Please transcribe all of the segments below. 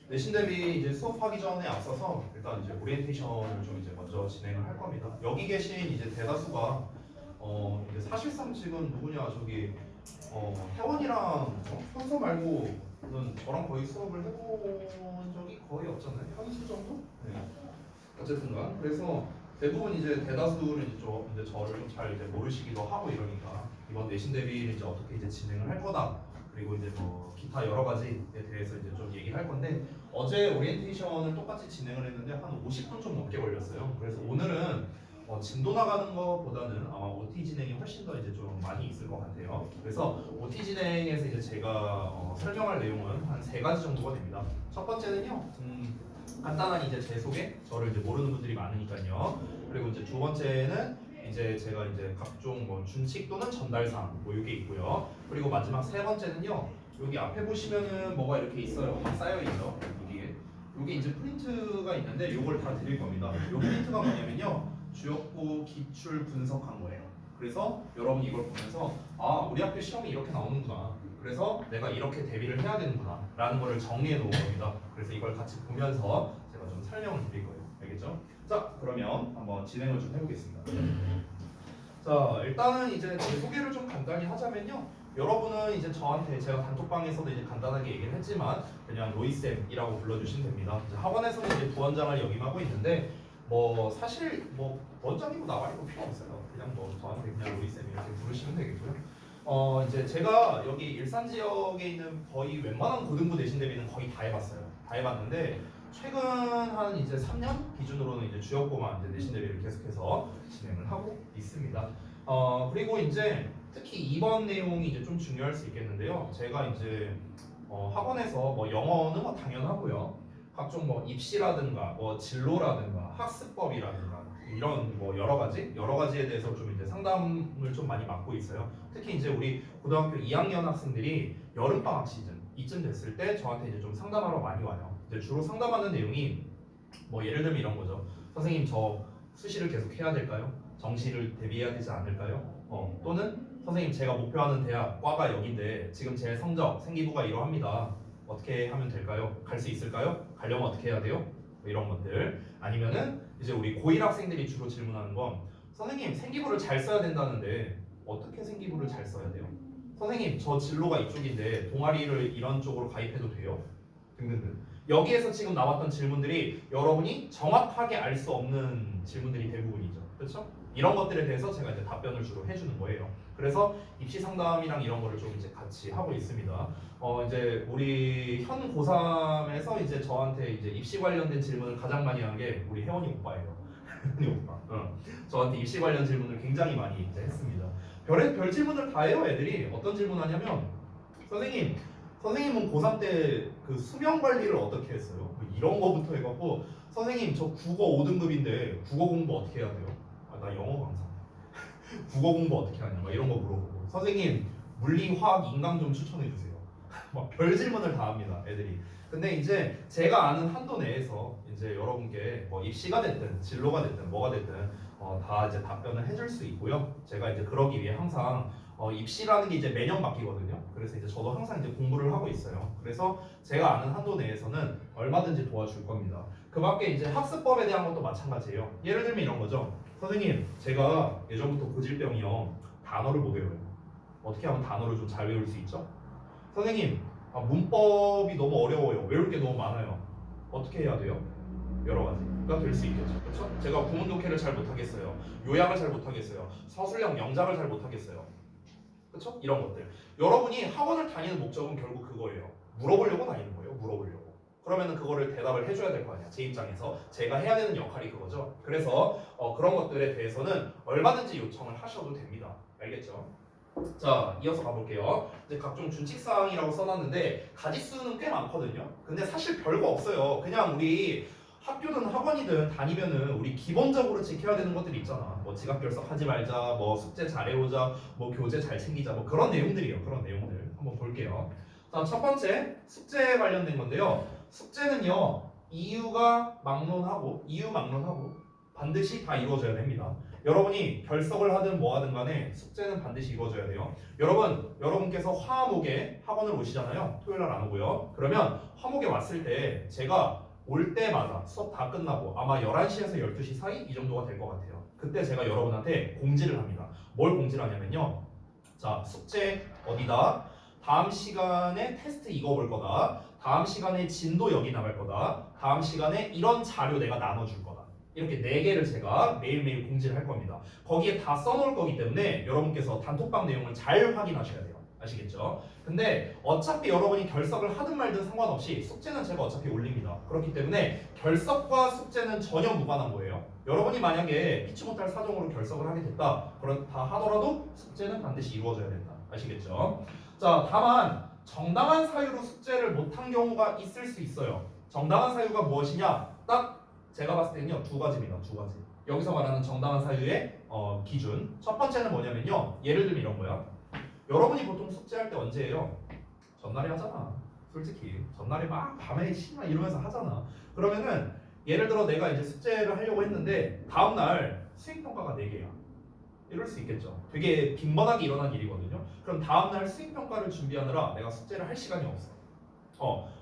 내신 대비 이제 수업하기 전에 앞서서 일단 이제 오리엔테이션을 좀 이제 먼저 진행을 할 겁니다. 여기 계신 이제 대다수가 이제 사실상 지금 누구냐 저기 혜원이랑 현서 말고는 저랑 거의 수업을 해본 적이 거의 없잖아요. 현수 정도? 네. 어쨌든간 그래서 대부분 이제 대다수는 이제 저를 좀 잘 이제 모르시기도 하고 이러니까 이번 내신 대비를 이제 어떻게 이제 진행을 할 거다. 그리고 이제 뭐 기타 여러 가지에 대해서 이제 좀 얘기할 건데 어제 오리엔테이션을 똑같이 진행을 했는데 한 50분 좀 넘게 걸렸어요. 그래서 오늘은 진도 나가는 것보다는 아마 OT 진행이 훨씬 더 이제 좀 많이 있을 것 같아요. 그래서 OT 진행에서 이제 제가 설명할 내용은 한 3가지 정도가 됩니다. 첫 번째는요, 간단한 이제 제 소개, 저를 이제 모르는 분들이 많으니까요. 그리고 이제 두 번째는 이제 제가 이제 각종 뭐 준칙 또는 전달사항 뭐 이게 있고요. 그리고 마지막 세 번째는요. 여기 앞에 보시면은 뭐가 이렇게 있어요. 쌓여 있죠. 여기에. 여기 이제 프린트가 있는데 이걸 다 드릴 겁니다. 이 프린트가 뭐냐면요. 주역부 기출 분석한 거예요. 그래서 여러분이 이걸 보면서 아, 우리 학교 시험이 이렇게 나오는구나. 그래서 내가 이렇게 대비를 해야 되는구나 라는 거를 정리해 놓은 겁니다. 그래서 이걸 같이 보면서 제가 좀 설명을 드릴 거예요. 알겠죠? 자, 그러면 한번 진행을 좀 해보겠습니다. 자, 일단은 이제 제 소개를 좀 간단히 하자면요. 여러분은 이제 저한테 제가 단톡방에서도 이제 간단하게 얘기를 했지만 그냥 로이쌤이라고 불러주시면 됩니다. 이제 학원에서는 이제 부원장을 역임하고 있는데 뭐 사실 뭐 부원장이고 나발이고 필요 없어요. 그냥 뭐 저한테 그냥 로이쌤 이렇게 부르시면 되겠고요. 이제 제가 여기 일산 지역에 있는 거의 웬만한 고등부 내신 대비는 거의 다 해봤어요. 다 해봤는데 최근 한 이제 3년 기준으로는 이제 주역고만 이제 내신 대비를 계속해서 진행을 하고 있습니다. 그리고 이제 특히 이번 내용이 이제 좀 중요할 수 있겠는데요. 제가 이제 학원에서 뭐 영어는 뭐 당연하고요. 각종 뭐 입시라든가 뭐 진로라든가 학습법이라든가 이런 뭐 여러 가지에 대해서 좀 이제 상담을 좀 많이 맡고 있어요. 특히 이제 우리 고등학교 2학년 학생들이 여름 방학 시즌 이쯤 됐을 때 저한테 이제 좀 상담하러 많이 와요. 이제 주로 상담하는 내용이 뭐 예를 들면 이런 거죠. 선생님 저 수시를 계속 해야 될까요? 정시를 대비해야 되지 않을까요? 또는 선생님 제가 목표하는 대학 과가 여긴데 지금 제 성적 생기부가 이러합니다. 어떻게 하면 될까요? 갈 수 있을까요? 가려면 어떻게 해야 돼요? 뭐 이런 것들. 아니면은 이제 우리 고1 학생들이 주로 질문하는 건 선생님 생기부를 잘 써야 된다는데 어떻게 생기부를 잘 써야 돼요? 선생님 저 진로가 이쪽인데 동아리를 이런 쪽으로 가입해도 돼요? 등등등. 여기에서 지금 나왔던 질문들이 여러분이 정확하게 알 수 없는 질문들이 대부분이죠. 그렇죠? 이런 것들에 대해서 제가 이제 답변을 주로 해주는 거예요. 그래서 입시 상담이랑 이런 거를 좀 이제 같이 하고 있습니다. 이제 우리 현 고3에서 이제 저한테 이제 입시 관련된 질문을 가장 많이 한 게 우리 혜원이 오빠예요. 혜원이 오빠. 저한테 입시 관련 질문을 굉장히 많이 이제 했습니다. 별 질문을 다 해요, 애들이. 어떤 질문하냐면 선생님은 고3 때 그 수명 관리를 어떻게 했어요? 뭐 이런 거부터 해갖고 선생님 저 국어 5등급인데 국어 공부 어떻게 해야 돼요? 아, 나 영어 강사. 국어 공부 어떻게 하냐? 막 이런 거 물어보고 선생님 물리, 화학, 인강 좀 추천해 주세요. 막 별 질문을 다 합니다, 애들이. 근데 이제 제가 아는 한도 내에서 이제 여러분께 뭐 입시가 됐든 진로가 됐든 뭐가 됐든 다 이제 답변을 해줄 수 있고요. 제가 이제 그러기 위해 항상 입시라는 게 이제 매년 바뀌거든요. 그래서 이제 저도 항상 이제 공부를 하고 있어요. 그래서 제가 아는 한도 내에서는 얼마든지 도와줄 겁니다. 그 밖에 이제 학습법에 대한 것도 마찬가지예요. 예를 들면 이런 거죠. 선생님, 제가 예전부터 고질병이요. 단어를 못 외워요. 어떻게 하면 단어를 좀 잘 외울 수 있죠? 선생님, 문법이 너무 어려워요. 외울 게 너무 많아요. 어떻게 해야 돼요? 여러 가지가 될 수 있겠죠. 그렇죠? 제가 구문 독해를 잘 못하겠어요. 요약을 잘 못하겠어요. 서술형 영작을 잘 못하겠어요. 그렇죠? 이런 것들. 여러분이 학원을 다니는 목적은 결국 그거예요. 물어보려고 다니는 거예요. 물어보려고. 그러면은 그거를 대답을 해줘야 될 거 아니야. 제 입장에서 제가 해야 되는 역할이 그거죠. 그래서 그런 것들에 대해서는 얼마든지 요청을 하셔도 됩니다. 알겠죠? 자, 이어서 가볼게요. 이제 각종 준칙사항이라고 써놨는데 가지수는 꽤 많거든요. 근데 사실 별거 없어요. 그냥 우리 학교든 학원이든 다니면은 우리 기본적으로 지켜야 되는 것들이 있잖아. 뭐 지각결석하지 말자, 뭐 숙제 잘해오자, 뭐 교재 잘 챙기자, 뭐 그런 내용들이에요. 그런 내용들 한번 볼게요. 자, 첫 번째 숙제 관련된 건데요. 숙제는요 이유 막론하고 반드시 다 이루어져야 됩니다. 여러분이 결석을 하든 뭐 하든 간에 숙제는 반드시 이루어져야 돼요. 여러분께서 화목에 학원을 오시잖아요. 토요일 날 안 오고요. 그러면 화목에 왔을 때 제가 올 때마다 수업 다 끝나고 아마 11시에서 12시 사이 이 정도가 될 것 같아요. 그때 제가 여러분한테 공지를 합니다. 뭘 공지를 하냐면요. 자, 숙제 어디다? 다음 시간에 테스트 이거 볼 거다. 다음 시간에 진도 여기 나갈 거다. 다음 시간에 이런 자료 내가 나눠줄 거다. 이렇게 4개를 제가 매일매일 공지를 할 겁니다. 거기에 다 써놓을 거기 때문에 여러분께서 단톡방 내용을 잘 확인하셔야 돼요. 아시겠죠? 근데 어차피 여러분이 결석을 하든 말든 상관없이 숙제는 제가 어차피 올립니다. 그렇기 때문에 결석과 숙제는 전혀 무관한 거예요. 여러분이 만약에 피치 못할 사정으로 결석을 하게 됐다. 그렇다 하더라도 숙제는 반드시 이루어져야 된다. 아시겠죠? 자, 다만 정당한 사유로 숙제를 못한 경우가 있을 수 있어요. 정당한 사유가 무엇이냐? 딱 제가 봤을 때는요, 2가지입니다. 2가지. 여기서 말하는 정당한 사유의 기준. 첫 번째는 뭐냐면요. 예를 들면 이런 거야. 여러분이 보통 숙제할 때 언제예요? 전날에 하잖아. 솔직히 전날에 막 밤에 씨막 이러면서 하잖아. 그러면은 예를 들어 내가 이제 숙제를 하려고 했는데 다음 날 수행 평가가 4개야. 이럴 수 있겠죠. 되게 빈번하게 일어난 일이거든요. 그럼 다음 날 수행 평가를 준비하느라 내가 숙제를 할 시간이 없어.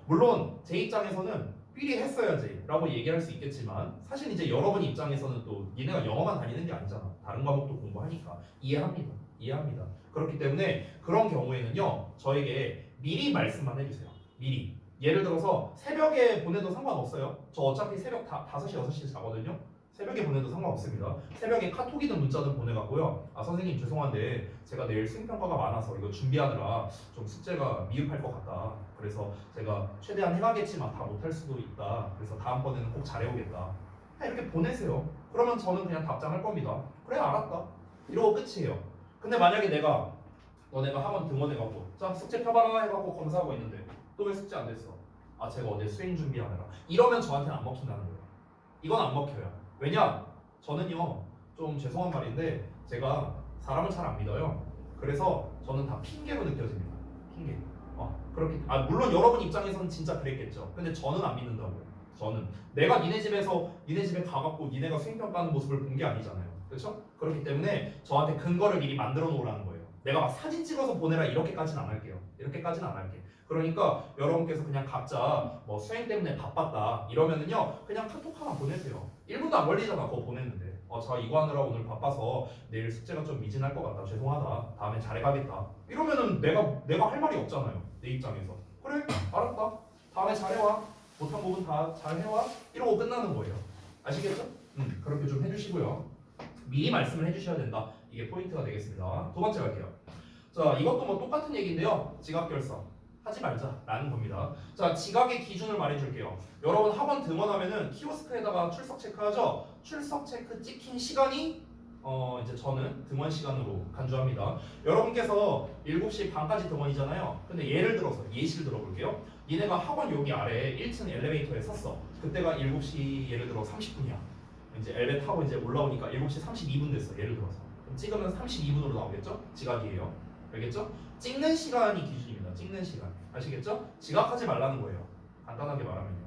물론 제 입장에서는 삐리 했어야지 라고 얘기할 수 있겠지만 사실 이제 여러분 입장에서는 또 니네가 영어만 다니는 게 아니잖아. 다른 과목도 공부하니까 이해합니다. 그렇기 때문에 그런 경우에는요, 저에게 미리 말씀만 해주세요. 미리. 예를 들어서 새벽에 보내도 상관없어요. 저 어차피 새벽 5시, 6시 자거든요. 새벽에 보내도 상관없습니다. 새벽에 카톡이든 문자든 보내갖고요. 아, 선생님 죄송한데 제가 내일 수행평가가 많아서 이거 준비하느라 좀 숙제가 미흡할 것 같다. 그래서 제가 최대한 해가겠지만 다 못할 수도 있다. 그래서 다음번에는 꼭 잘해오겠다. 그냥 이렇게 보내세요. 그러면 저는 그냥 답장할 겁니다. 그래 알았다. 이러고 끝이에요. 근데 만약에 내가 너네가 학원 등원해갖고 자 숙제 펴봐라 해갖고 검사하고 있는데 또 왜 숙제 안 됐어? 아 제가 어제 수행 준비하느라. 이러면 저한테는 안 먹힌다는 거예요. 이건 안 먹혀요. 왜냐? 저는요 좀 죄송한 말인데 제가 사람을 잘 안 믿어요. 그래서 저는 다 핑계로 느껴집니다. 핑계. 그렇게 물론 여러분 입장에서는 진짜 그랬겠죠. 근데 저는 안 믿는다고요. 저는 내가 니네 집에 가갖고 니네가 수행평가하는 모습을 본 게 아니잖아요. 그렇죠? 그렇기 때문에 저한테 근거를 미리 만들어 놓으라는 거예요. 내가 막 사진 찍어서 보내라 이렇게까지는 안 할게요. 이렇게까지는 안 할게. 그러니까 여러분께서 그냥 각자 뭐 수행 때문에 바빴다 이러면은요 그냥 카톡 하나 보내세요. 1분도 안 걸리잖아. 그거 보냈는데 저 이거 하느라 오늘 바빠서 내일 숙제가 좀 미진할 것 같다. 죄송하다. 다음에 잘해가겠다. 이러면은 내가 할 말이 없잖아요. 내 입장에서. 그래 알았다. 다음에 잘해와. 못한 부분 다 잘해와. 이러고 끝나는 거예요. 아시겠죠? 그렇게 좀 해주시고요. 미리 말씀을 해주셔야 된다. 이게 포인트가 되겠습니다. 2번째 갈게요. 자, 이것도 뭐 똑같은 얘기인데요. 지각 결석 하지 말자라는 겁니다. 자, 지각의 기준을 말해줄게요. 여러분 학원 등원하면은 키오스크에다가 출석 체크하죠. 출석 체크 찍힌 시간이 이제 저는 등원 시간으로 간주합니다. 여러분께서 7시 반까지 등원이잖아요. 근데 예를 들어서 예시를 들어볼게요. 니네가 학원 여기 아래 1층 엘리베이터에 섰어. 그때가 7시 예를 들어 30분이야. 이제 엘베 타고 이제 올라오니까 7시 32분 됐어. 예를 들어서. 그럼 찍으면 32분으로 나오겠죠? 지각이에요. 알겠죠? 찍는 시간이 기준입니다. 찍는 시간. 아시겠죠? 지각하지 말라는 거예요. 간단하게 말하면요.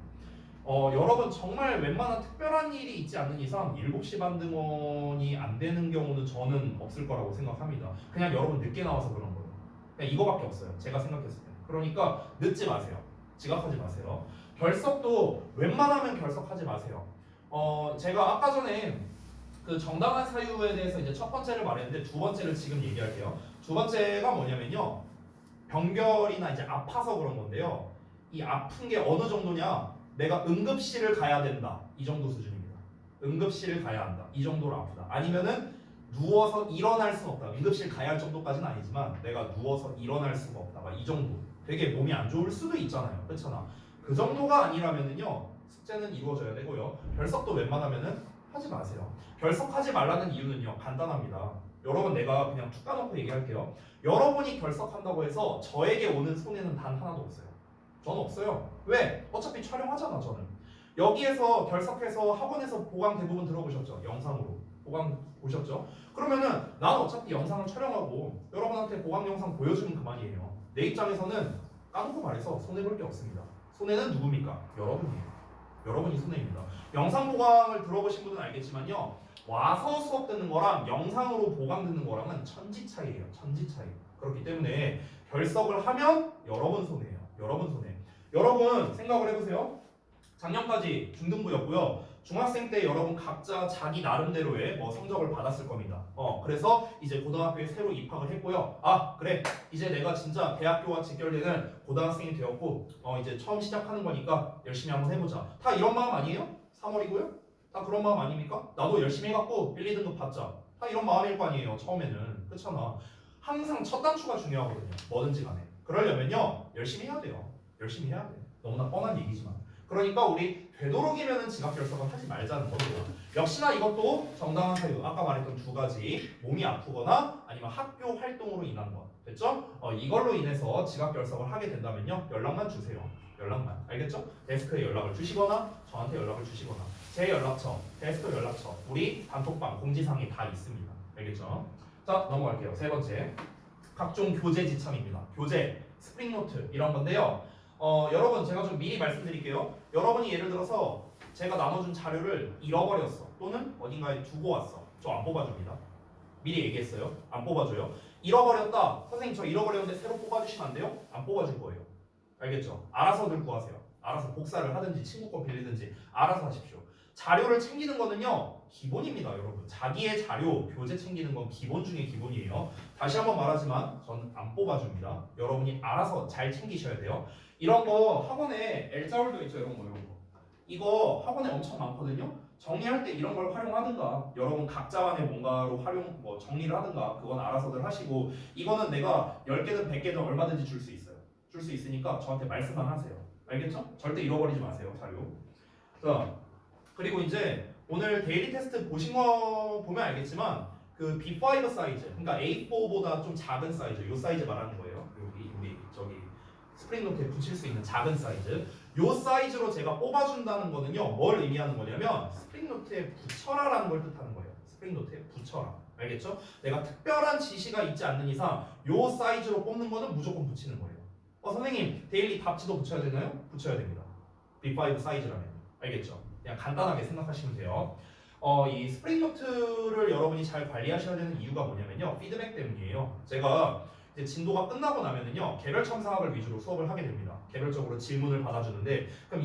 여러분 정말 웬만한 특별한 일이 있지 않는 이상 7시 반 등원이 안 되는 경우는 저는 없을 거라고 생각합니다. 그냥 여러분 늦게 나와서 그런 거예요. 그냥 이거밖에 없어요. 제가 생각했을 때. 그러니까 늦지 마세요. 지각하지 마세요. 결석도 웬만하면 결석하지 마세요. 제가 아까 전에 그 정당한 사유에 대해서 이제 첫 번째를 말했는데 2번째를 지금 얘기할게요. 2번째가 뭐냐면요. 병결이나 이제 아파서 그런 건데요. 이 아픈 게 어느 정도냐? 내가 응급실을 가야 된다. 이 정도 수준입니다. 응급실을 가야 한다. 이 정도로 아프다. 아니면은 누워서 일어날 수는 없다. 응급실 가야 할 정도까지는 아니지만 내가 누워서 일어날 수가 없다. 막 이 정도. 되게 몸이 안 좋을 수도 있잖아요. 그렇잖아. 그 정도가 아니라면은요. 숙제는 이루어져야 되고요. 결석도 웬만하면은 하지 마세요. 결석하지 말라는 이유는요. 간단합니다. 여러분 내가 그냥 툭 까놓고 얘기할게요. 여러분이 결석한다고 해서 저에게 오는 손해는 단 하나도 없어요. 저는 없어요. 왜? 어차피 촬영하잖아 저는. 여기에서 결석해서 학원에서 보강 대부분 들어보셨죠? 영상으로 보강 보셨죠? 그러면은 나는 어차피 영상을 촬영하고 여러분한테 보강 영상 보여주면 그만이에요. 내 입장에서는 까놓고 말해서 손해볼 게 없습니다. 손해는 누굽니까? 여러분이에요. 여러분이 손해입니다. 영상 보강을 들어보신 분은 알겠지만요. 와서 수업 듣는 거랑 영상으로 보강 듣는 거랑은 천지 차이예요. 천지 차이. 그렇기 때문에 결석을 하면 여러분 손해예요. 여러분 손해. 여러분 생각을 해보세요. 작년까지 중등부였고요. 중학생 때 여러분 각자 자기 나름대로의 뭐 성적을 받았을 겁니다. 그래서 이제 고등학교에 새로 입학을 했고요. 아 그래 이제 내가 진짜 대학교와 직결되는 고등학생이 되었고 이제 처음 시작하는 거니까 열심히 한번 해보자. 다 이런 마음 아니에요? 3월이고요? 다 그런 마음 아닙니까? 나도 열심히 해갖고 1, 2등급 받자. 다 이런 마음일 거 아니에요. 처음에는. 그렇잖아. 항상 첫 단추가 중요하거든요. 뭐든지 간에. 그러려면요 열심히 해야 돼요. 열심히 해야 돼. 너무나 뻔한 얘기지만. 그러니까 우리 되도록이면은 지각 결석은 하지 말자는 거죠. 역시나 이것도 정당한 사유. 아까 말했던 두 가지. 몸이 아프거나 아니면 학교 활동으로 인한 것. 됐죠? 이걸로 인해서 지각 결석을 하게 된다면요. 연락만 주세요. 연락만. 알겠죠? 데스크에 연락을 주시거나 저한테 연락을 주시거나 제 연락처, 데스크 연락처 우리 단톡방 공지사항에 다 있습니다. 알겠죠? 자 넘어갈게요. 세 번째. 각종 교재 지참입니다. 교재, 스프링노트 이런 건데요. 여러분 제가 좀 미리 말씀드릴게요. 여러분이 예를 들어서 제가 나눠준 자료를 잃어버렸어 또는 어딘가에 두고 왔어. 저 안 뽑아줍니다. 미리 얘기했어요. 안 뽑아줘요. 잃어버렸다. 선생님 저 잃어버렸는데 새로 뽑아주시면 안 돼요? 안 뽑아줄 거예요. 알겠죠? 알아서들 구하세요. 알아서 복사를 하든지 친구 거 빌리든지 알아서 하십시오. 자료를 챙기는 거는요 기본입니다. 여러분 자기의 자료, 교재 챙기는 건 기본 중에 기본이에요. 다시 한번 말하지만 저는 안 뽑아줍니다. 여러분이 알아서 잘 챙기셔야 돼요. 이런 거 학원에 L자울도 있죠. 이런 거 이거 학원에 엄청 많거든요. 정리할 때 이런 걸 활용하든가 여러분 각자만의 뭔가로 정리를 하든가 그건 알아서들 하시고 이거는 내가 10개든 100개든 얼마든지 줄 수 있어요. 줄 수 있으니까 저한테 말씀만 하세요. 알겠죠? 절대 잃어버리지 마세요. 자료. 자 그리고 이제 오늘 데일리 테스트 보신 거 보면 알겠지만 그 B5 사이즈 그러니까 A4보다 좀 작은 사이즈 이 사이즈 말하는 거예요. 여기 우리 저기 스프링노트에 붙일 수 있는 작은 사이즈 요 사이즈로 제가 뽑아준다는 거는요 뭘 의미하는 거냐면 스프링노트에 붙여라라는 걸 뜻하는 거예요. 스프링노트에 붙여라. 알겠죠? 내가 특별한 지시가 있지 않는 이상 요 사이즈로 뽑는 거는 무조건 붙이는 거예요. 선생님 데일리 답지도 붙여야 되나요? 붙여야 됩니다. B5 사이즈라면. 알겠죠? 그냥 간단하게 생각하시면 돼요. 이 스프링노트를 여러분이 잘 관리하셔야 되는 이유가 뭐냐면요 피드백 때문이에요. 제가 이제 진도가 끝나고 나면은요 개별 첨삭학을 위주로 수업을 하게 됩니다. 개별적으로 질문을 받아주는데 그럼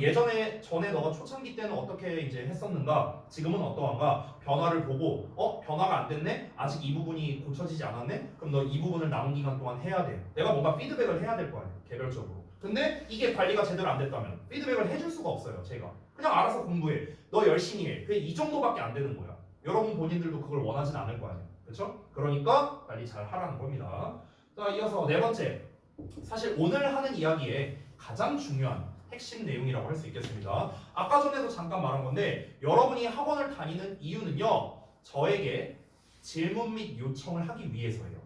전에 너가 초창기 때는 어떻게 이제 했었는가 지금은 어떠한가 변화를 보고 변화가 안 됐네 아직 이 부분이 고쳐지지 않았네 그럼 너 이 부분을 남은 기간 동안 해야 돼. 내가 뭔가 피드백을 해야 될 거 아니에요 개별적으로. 근데 이게 관리가 제대로 안 됐다면 피드백을 해줄 수가 없어요. 제가 그냥 알아서 공부해 너 열심히 해 그게 이 정도밖에 안 되는 거야. 여러분 본인들도 그걸 원하진 않을 거 아니에요. 그렇죠? 그러니까 관리 잘 하라는 겁니다. 자 이어서 네 번째 사실 오늘 하는 이야기의 가장 중요한 핵심 내용이라고 할 수 있겠습니다. 아까 전에도 잠깐 말한 건데 여러분이 학원을 다니는 이유는요 저에게 질문 및 요청을 하기 위해서예요.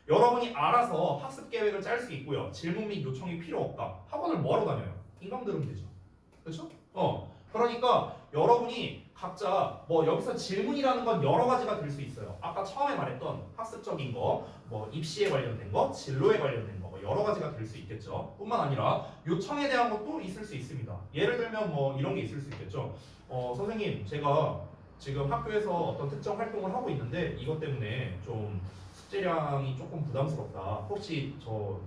여러분이 알아서 학습 계획을 짤 수 있고요 질문 및 요청이 필요 없다. 학원을 뭐하러 다녀요? 인강 들으면 되죠. 그렇죠? 그러니까 여러분이 각자 여기서 질문이라는 건 여러 가지가 될 수 있어요. 아까 처음에 말했던 학습적인 거, 입시에 관련된 거, 진로에 관련된 거 여러 가지가 될 수 있겠죠. 뿐만 아니라 요청에 대한 것도 있을 수 있습니다. 예를 들면 이런 게 있을 수 있겠죠. 선생님 제가 지금 학교에서 어떤 특정 활동을 하고 있는데 이것 때문에 좀 숙제량이 조금 부담스럽다. 혹시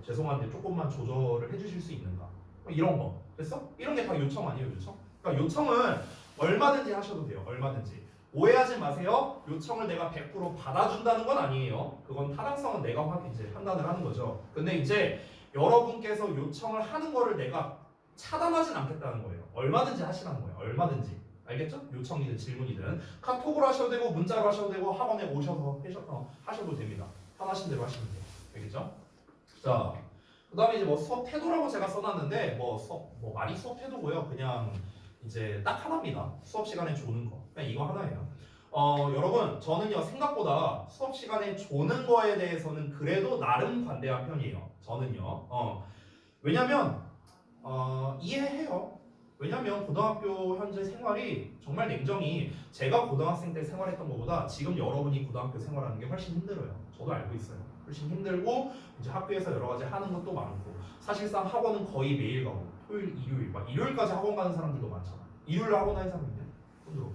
죄송한데 조금만 조절을 해주실 수 있는가? 이런 거 됐어? 이런 게 다 요청 아니에요 요청? 그러니까 요청은 얼마든지 하셔도 돼요. 얼마든지. 오해하지 마세요. 요청을 내가 100% 받아준다는 건 아니에요. 그건 타당성은 내가 이제 판단을 하는 거죠. 근데 이제 여러분께서 요청을 하는 거를 내가 차단하진 않겠다는 거예요. 얼마든지 하시라는 거예요. 얼마든지. 알겠죠? 요청이든 질문이든 카톡으로 하셔도 되고 문자로 하셔도 되고 학원에 오셔서 하셔도 됩니다. 편하신 대로 하시면 돼요. 알겠죠? 자, 그 다음에 이제 수업 태도라고 제가 써놨는데 말이 수업 태도고요. 그냥 이제 딱 하나입니다. 수업 시간에 조는 거. 그냥 이거 하나예요. 여러분 저는요 생각보다 수업 시간에 조는 거에 대해서는 그래도 나름 관대한 편이에요. 저는요. 왜냐면 이해해요. 왜냐면 고등학교 현재 생활이 정말 냉정히 제가 고등학생 때 생활했던 것보다 지금 여러분이 고등학교 생활하는 게 훨씬 힘들어요. 저도 알고 있어요. 훨씬 힘들고 이제 학교에서 여러 가지 하는 것도 많고 사실상 학원은 거의 매일 가고 토요일, 일요일, 일요일까지 학원 가는 사람들도 많잖아. 일요일 학원 다니는 사람 있냐? 손 들어봐.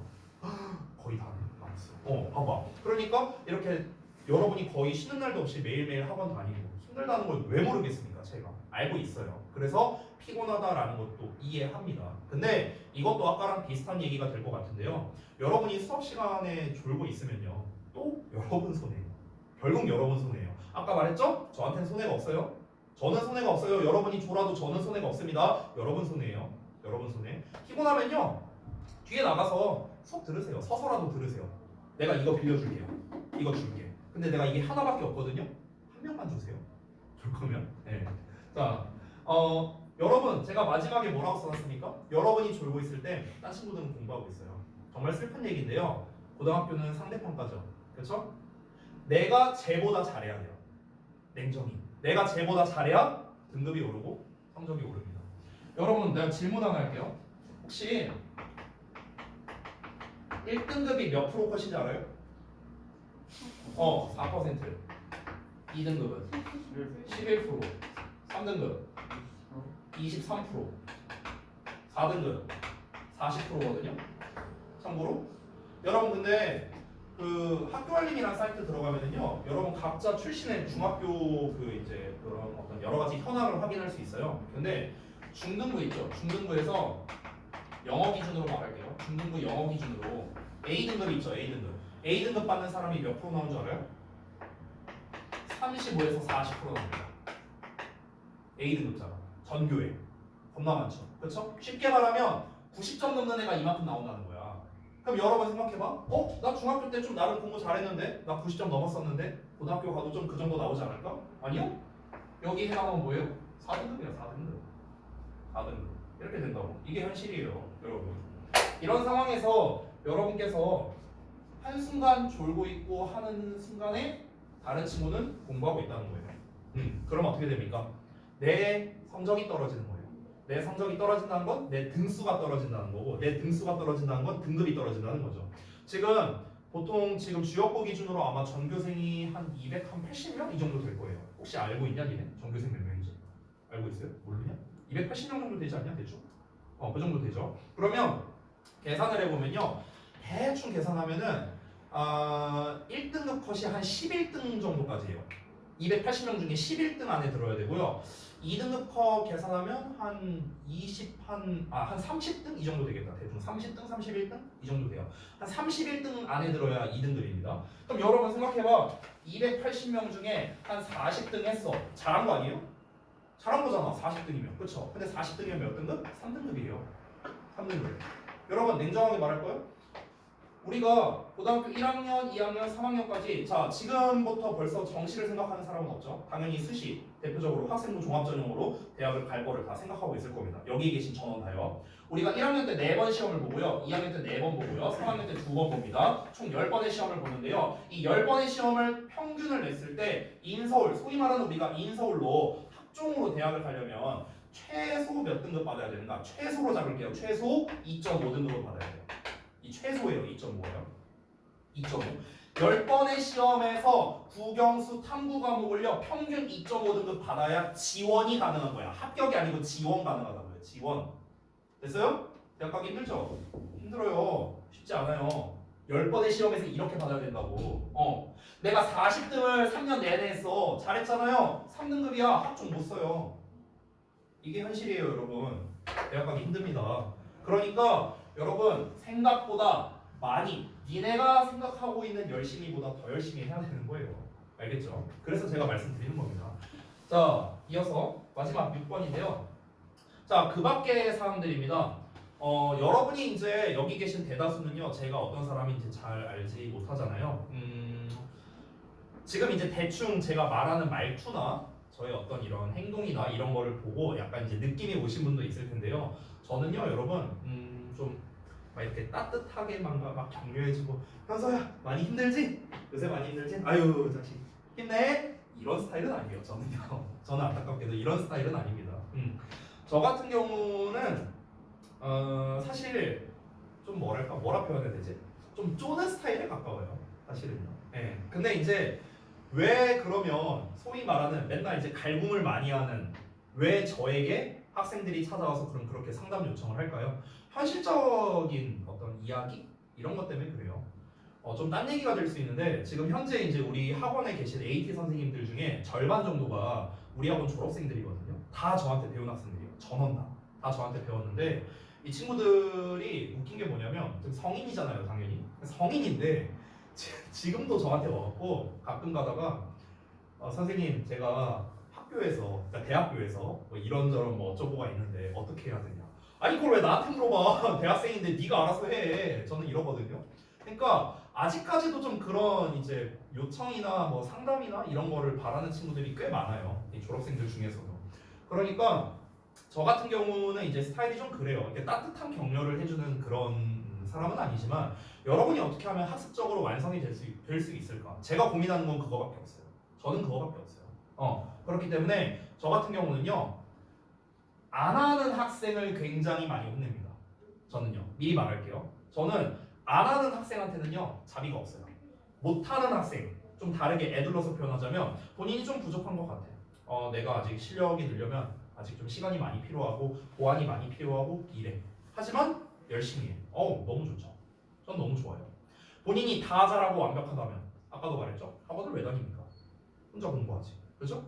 거의 다네. 많았어. 봐봐. 그러니까 이렇게 여러분이 거의 쉬는 날도 없이 매일매일 학원 다니고 힘들다는 걸 왜 모르겠습니까? 제가 알고 있어요. 그래서 피곤하다라는 것도 이해합니다. 근데 이것도 아까랑 비슷한 얘기가 될 것 같은데요. 여러분이 수업 시간에 졸고 있으면요. 또 여러분 손해예요. 결국 여러분 손해예요. 아까 말했죠? 저한테는 손해가 없어요. 저는 손해가 없어요. 여러분이 졸아도 저는 손해가 없습니다. 여러분 손해예요. 여러분 손해. 피곤하면요. 뒤에 나가서 수업 들으세요. 서서라도 들으세요. 내가 이거 빌려줄게요. 이거 줄게. 근데 내가 이게 하나밖에 없거든요. 한 명만 주세요. 줄 거면. 네. 자, 여러분 제가 마지막에 뭐라고 써놨습니까? 여러분이 졸고 있을 때 딴 친구들은 공부하고 있어요. 정말 슬픈 얘기인데요. 고등학교는 상대평가죠. 그렇죠? 내가 쟤보다 잘해야 돼요. 냉정히. 내가 쟤보다 잘해야 등급이 오르고 성적이 오릅니다. 여러분 내가 질문 하나 할게요. 혹시 1등급이 몇 프로 컷인지 알아요? 4%. 2등급은 11%. 3등급 23%. 4등급 40%거든요. 참고로 여러분 근데 그 학교알림이라는 사이트 들어가면은요, 여러분 각자 출신의 중학교 그 이제 그런 어떤 여러 가지 현황을 확인할 수 있어요. 근데 중등부 있죠. 중등부에서 영어 기준으로 말할게요. 중등부 영어 기준으로 A 등급 있죠. A 등급. A 등급 받는 사람이 몇 프로 나오는 줄 알아요? 35에서 40% 나옵니다. A 등급자가 전교에 겁나 많죠. 그렇죠? 쉽게 말하면 90점 넘는 애가 이만큼 나온다는 거야. 그럼 여러분 생각해봐. 나 중학교 때 좀 나름 공부 잘했는데 나 90점 넘었었는데 고등학교 가도 좀 그 정도 나오지 않을까? 아니요? 여기 해당하면 뭐예요? 4등급이야. 4등급. 4등급. 이렇게 된다고. 이게 현실이에요. 여러분. 이런 상황에서 여러분께서 한순간 졸고 있고 하는 순간에 다른 친구는 공부하고 있다는 거예요. 그럼 어떻게 됩니까? 내 성적이 떨어지는 거예요. 내 성적이 떨어진다는 건 내 등수가 떨어진다는 거고, 내 등수가 떨어진다는 건 등급이 떨어진다는 거죠. 지금 보통 지금 주역고 기준으로 아마 전교생이 한 280명 이 정도 될 거예요. 혹시 알고 있냐, 니네? 전교생 몇 명이지? 알고 있어요? 모르냐? 280명 정도 되지 않냐, 대충? 그 정도 되죠. 그러면 계산을 해보면요, 대충 계산하면은 1등급 컷이 한 11등 정도까지예요. 280명 중에 11등 안에 들어야 되고요. 2등급 컷 계산하면 한 30등 이 정도 되겠다. 대충 30등, 31등 이 정도 돼요. 한 31등 안에 들어야 2등급입니다. 그럼 여러분 생각해봐. 280명 중에 한 40등 했어. 잘한 거 아니에요? 잘한 거잖아. 40등이면. 그쵸? 근데 40등이면 몇 등급? 3등급이에요. 3등급. 여러분 냉정하게 말할 거예요? 우리가 고등학교 1학년, 2학년, 3학년까지 자 지금부터 벌써 정시를 생각하는 사람은 없죠. 당연히 수시 대표적으로 학생부 종합전형으로 대학을 갈 거를 다 생각하고 있을 겁니다. 여기 계신 전원 다요. 우리가 1학년 때 4번 시험을 보고요. 2학년 때 4번 보고요. 3학년 때 2번 봅니다. 총 10번의 시험을 보는데요. 이 10번의 시험을 평균을 냈을 때 인서울, 소위 말하는 우리가 인서울로 학종으로 대학을 가려면 최소 몇 등급 받아야 되는가? 최소로 잡을게요. 최소 2.5등급을 받아야 돼요. 이 최소예요. 2.5예요. 2.5. 10번의 시험에서 국영수 탐구 과목을요. 평균 2.5등급 받아야 지원이 가능한 거야. 합격이 아니고 지원 가능하다고요. 지원. 됐어요? 대학 가기 힘들죠? 힘들어요. 쉽지 않아요. 10번의 시험에서 이렇게 받아야 된다고. 내가 40등을 3년 내내 했어. 잘했잖아요. 3등급이야. 학종 못 써요. 이게 현실이에요, 여러분. 대학 가기 힘듭니다. 그러니까 여러분 생각보다 많이 니네가 생각하고 있는 열심히보다 더 열심히 해야 되는 거예요. 알겠죠? 그래서 제가 말씀드리는 겁니다. 자, 이어서 마지막 6번인데요. 자, 그 밖의 사람들입니다. 여러분이 이제 여기 계신 대다수는요, 제가 어떤 사람인지 잘 알지 못하잖아요. 지금 이제 대충 제가 말하는 말투나 저의 어떤 이런 행동이나 이런 거를 보고 약간 이제 느낌이 오신 분도 있을 텐데요. 저는요, 여러분, 좀 막 이렇게 따뜻하게만 막 격려해주고 현서야 많이 힘들지? 요새 많이 힘들지? 아유 자식 힘내? 이런 스타일은 아니에요. 저는요. 저는 안타깝게도 이런 스타일은 아닙니다. 저 같은 경우는 사실 좀 뭐라 표현해야 되지? 좀 쪼는 스타일에 가까워요. 사실은요. 네. 근데 이제 왜 그러면 소위 말하는 맨날 이제 갈굼을 많이 하는 왜 저에게 학생들이 찾아와서 그럼 그렇게 상담 요청을 할까요? 현실적인 어떤 이야기 이런 것 때문에 그래요. 좀 딴 얘기가 될 수 있는데 지금 현재 이제 우리 학원에 계신 AT 선생님들 중에 절반 정도가 우리 학원 졸업생들이거든요. 다 저한테 배운 학생들이에요. 전원 다 저한테 배웠는데 이 친구들이 웃긴 게 뭐냐면 지금 성인이잖아요, 당연히. 성인인데 지금도 저한테 와갖고 가끔 가다가 선생님 제가 학교에서 그러니까 대학교에서 뭐 이런저런 뭐 어쩌고가 있는데 어떻게 해야 되냐. 아니 그걸 왜 나한테 물어봐. 대학생인데 네가 알아서 해. 저는 이러거든요. 그러니까 아직까지도 좀 그런 이제 요청이나 뭐 상담이나 이런 거를 바라는 친구들이 꽤 많아요. 이 졸업생들 중에서도. 그러니까 저 같은 경우는 이제 스타일이 좀 그래요. 이렇게 따뜻한 격려를 해주는 그런 사람은 아니지만 여러분이 어떻게 하면 학습적으로 완성이 될 수 있을까? 제가 고민하는 건 그거밖에 없어요. 저는 그거밖에 없어요. 그렇기 때문에 저 같은 경우는요. 안 하는 학생을 굉장히 많이 혼냅니다. 저는요. 미리 말할게요. 저는 안 하는 학생한테는요. 자비가 없어요. 못하는 학생, 좀 다르게 애둘러서 표현하자면 본인이 좀 부족한 것 같아요. 내가 아직 실력이 늘려면 아직 좀 시간이 많이 필요하고 보완이 많이 필요하고 이래. 하지만 열심히 해. 너무 좋죠. 전 너무 좋아요. 본인이 다 잘하고 완벽하다면 아까도 말했죠. 학원을 왜 다닙니까? 혼자 공부하지. 그렇죠?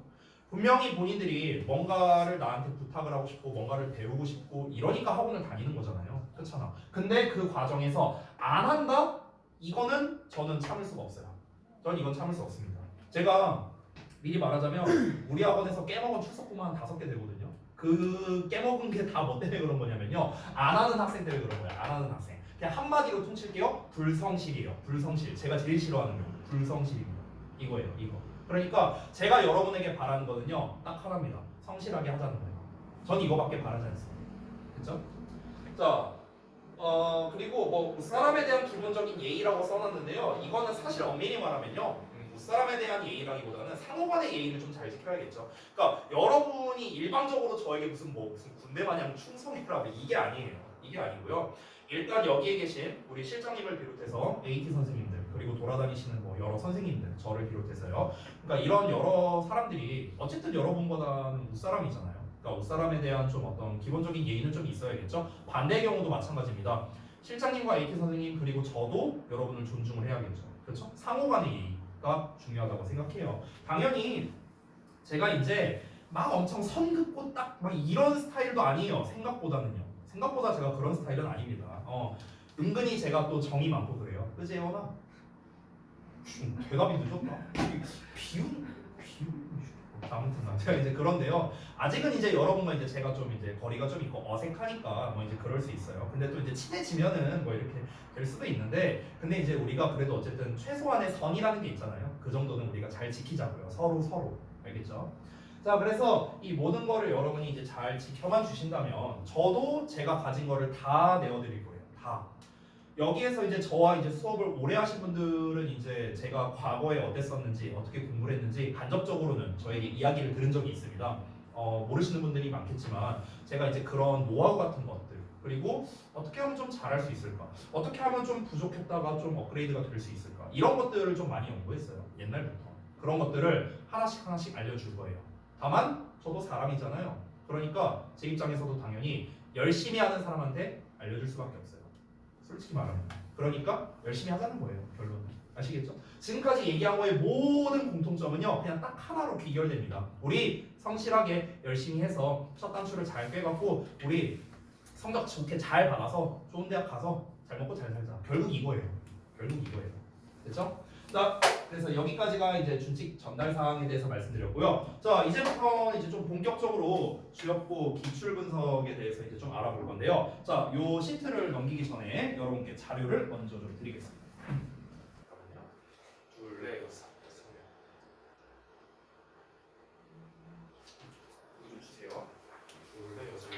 분명히 본인들이 뭔가를 나한테 부탁을 하고 싶고 뭔가를 배우고 싶고 이러니까 학원을 다니는 거잖아요. 그렇잖아. 근데 그 과정에서 안 한다? 이거는 저는 참을 수가 없어요. 전 이건 참을 수 없습니다. 제가 미리 말하자면 우리 학원에서 깨먹은 출석부만 5개 되거든요. 그 깨먹은 게 다 뭐 때문에 그런 거냐면요. 안 하는 학생 때문에 그런 거예요. 안 하는 학생. 그냥 한마디로 퉁칠게요. 불성실이에요. 불성실. 제가 제일 싫어하는 거. 불성실입니다. 이거예요. 이거. 그러니까 제가 여러분에게 바라는 거는요. 딱 하나입니다. 성실하게 하자는 거예요. 전 이거밖에 바라지 않습니다. 그렇죠? 자, 그리고 뭐 사람에 대한 기본적인 예의라고 써놨는데요. 이거는 사실 엄밀히 말하면요. 사람에 대한 예의라기보다는 상호간의 예의를 좀 잘 지켜야겠죠. 그러니까 여러분이 일방적으로 저에게 무슨 군대 마냥 충성이라고 이게 아니에요. 이게 아니고요. 일단 여기에 계신 우리 실장님을 비롯해서 AT 선생님들 그리고 돌아다니시는 뭐 여러 선생님들 저를 비롯해서요. 그러니까 이런 여러 사람들이 어쨌든 여러분보다는 윗사람이잖아요. 그러니까 윗사람에 대한 좀 어떤 기본적인 예의는 좀 있어야겠죠. 반대의 경우도 마찬가지입니다. 실장님과 AT 선생님 그리고 저도 여러분을 존중을 해야겠죠. 그렇죠? 상호간의 예의가 중요하다고 생각해요. 당연히 제가 이제 막 엄청 선 긋고 딱 막 이런 스타일도 아니에요. 생각보다는요. 생각보다 제가 그런 스타일은 아닙니다. 은근히 제가 또 정이 많고 그래요. 그지 예원아? 대답이 늦었다. 비운 아무튼 제가 이제 그런데요. 아직은 이제 여러분과 이제 제가 좀 이제 거리가 좀 있고 어색하니까 뭐 이제 그럴 수 있어요. 근데 또 이제 친해지면은 뭐 이렇게 될 수도 있는데, 근데 이제 우리가 그래도 어쨌든 최소한의 선이라는 게 있잖아요. 그 정도는 우리가 잘 지키자고요. 서로 알겠죠? 자, 그래서 이 모든 거를 여러분이 이제 잘 지켜만 주신다면 저도 제가 가진 거를 다 내어드릴 거예요. 다. 여기에서 이제 저와 이제 수업을 오래 하신 분들은 이제 제가 과거에 어땠었는지 어떻게 공부를 했는지 간접적으로는 저에게 이야기를 들은 적이 있습니다. 모르시는 분들이 많겠지만 제가 이제 그런 노하우 같은 것들 그리고 어떻게 하면 좀 잘할 수 있을까, 어떻게 하면 좀 부족했다가 좀 업그레이드가 될 수 있을까, 이런 것들을 좀 많이 연구했어요. 옛날부터 그런 것들을 하나씩 알려줄 거예요. 다만 저도 사람이잖아요. 그러니까 제 입장에서도 당연히 열심히 하는 사람한테 알려줄 수밖에 없어요. 솔직히 말하면. 그러니까 열심히 하자는 거예요. 결론은. 아시겠죠? 지금까지 얘기한 거의 모든 공통점은요. 그냥 딱 하나로 귀결됩니다. 우리 성실하게 열심히 해서 첫 단추를 잘 꿰갖고 우리 성적 좋게 잘 받아서 좋은 대학 가서 잘 먹고 잘 살자. 결국 이거예요. 됐죠? 자, 그래서 여기까지가 이제 준칙 전달 사항에 대해서 말씀드렸고요. 자, 이제부터 이제 좀 본격적으로 주역보 기출 분석에 대해서 이제 좀 알아볼 건데요. 자, 요 시트를 넘기기 전에 여러분께 자료를 먼저 좀 드리겠습니다. 잠깐만요. 둘, 넷, 여섯. 이거 좀 주세요. 둘, 넷, 여섯.